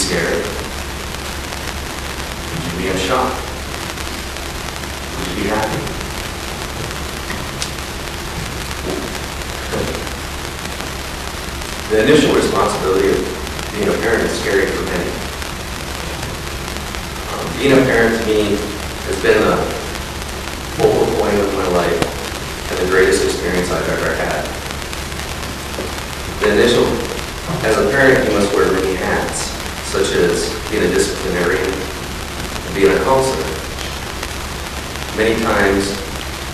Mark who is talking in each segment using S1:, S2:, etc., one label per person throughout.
S1: scared? Would you be in shock? Would you be happy? The initial responsibility of being a parent is scary for many. Being a parent to me has been a focal point of my life and the greatest experience I've ever had. As a parent, you must wear many hats, such as being a disciplinarian and being a counselor. Many times,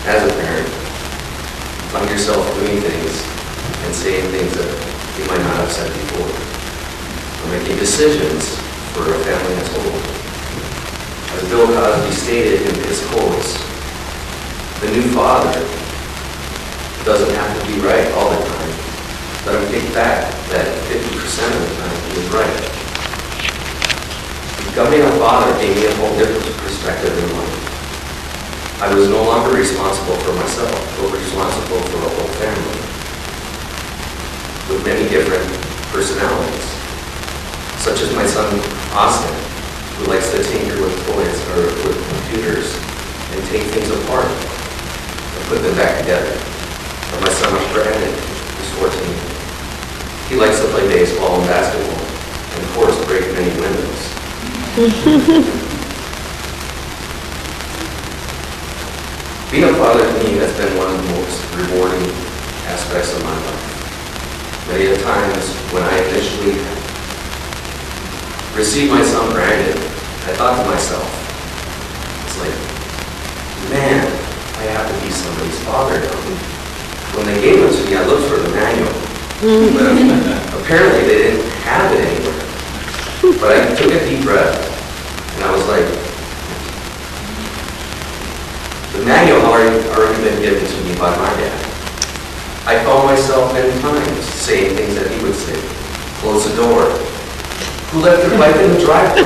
S1: as a parent, you find yourself doing things and saying things that you might not have said before, or making decisions for a family as a whole. As Bill Cosby stated in his quotes, the new father doesn't have to be right all the time. Let him think back that 50% of the time he was right. Becoming a father gave me a whole different perspective in life. I was no longer responsible for myself, but responsible for a whole family with many different personalities, such as my son Austin, who likes to tinker with toys or with computers and take things apart and put them back together. Or my son Brandon, who's 14. He likes to play baseball and basketball, and of course break many windows. Being a father to me has been one of the most rewarding aspects of my life. Many a times when I initially received my son Brandon, I thought to myself, it's like, man, I have to be somebody's father now. When they gave it to me, I looked for the manual. But apparently they didn't have it anywhere. But I took a deep breath and I was like, the manual had already been given to me by my dad. I found myself many times saying things that he would say. Close the door. Who left their bike in the driveway?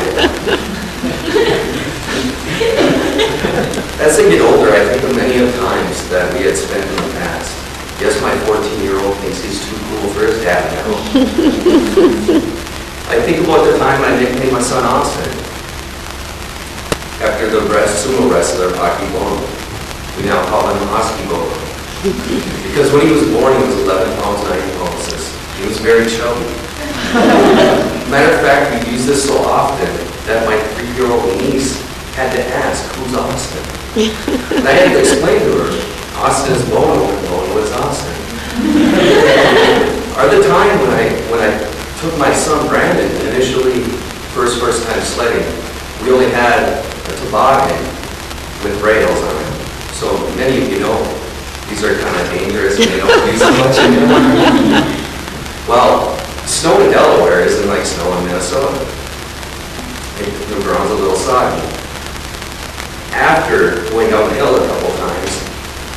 S1: As I get older, I think of many of the times that we had spent in the past. Yes, my 14-year-old thinks he's too cool for his dad now. I think about the time I nicknamed my son Austin after the sumo wrestler Rocky Bono. We now call him Husky Bono. Because when he was born, he was 11 pounds, 9 ounces. He was very chubby. Matter of fact, we use this so often that my 3-year-old niece had to ask, who's Austin? And I had to explain to her, Austin is Bono and Bono is Austin. Or the time when I took my son Brandon initially, first time sledding, we only had a toboggan with rails on it. So many of you know these are kind of dangerous and they don't use them much anymore. Well, snow in Delaware isn't like snow in Minnesota. The ground's a little soggy. After going down the hill a couple times,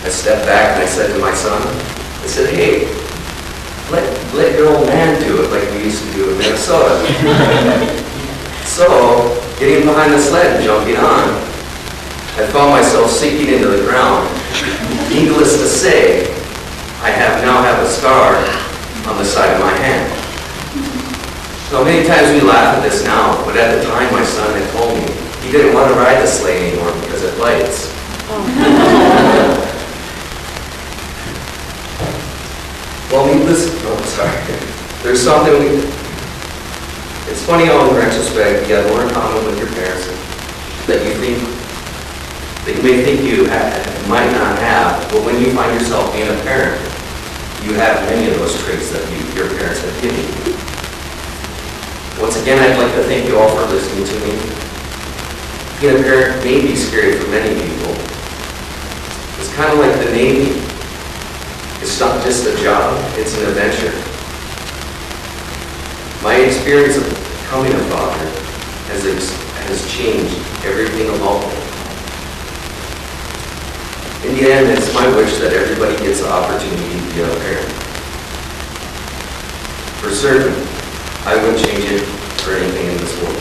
S1: I stepped back and I said to my son, I said, hey, let your old man do it like we used to do in Minnesota. So, getting behind the sled and jumping on, I found myself sinking into the ground. Needless to say, I now have a scar on the side of my hand. So many times we laugh at this now, but at the time my son had told me he didn't want to ride the sleigh anymore because it bites. Well, there's something it's funny how in retrospect you have more in common with your parents that you may think you might not have, but when you find yourself being a parent, you have many of those traits that your parents have given you. Once again, I'd like to thank you all for listening to me. Being a parent may be scary for many people. It's kind of like the Navy. It's not just a job, it's an adventure. My experience of becoming a father has changed everything about me. In the end, it's my wish that everybody gets the opportunity to be a parent. For certain, I wouldn't change it for anything in this world.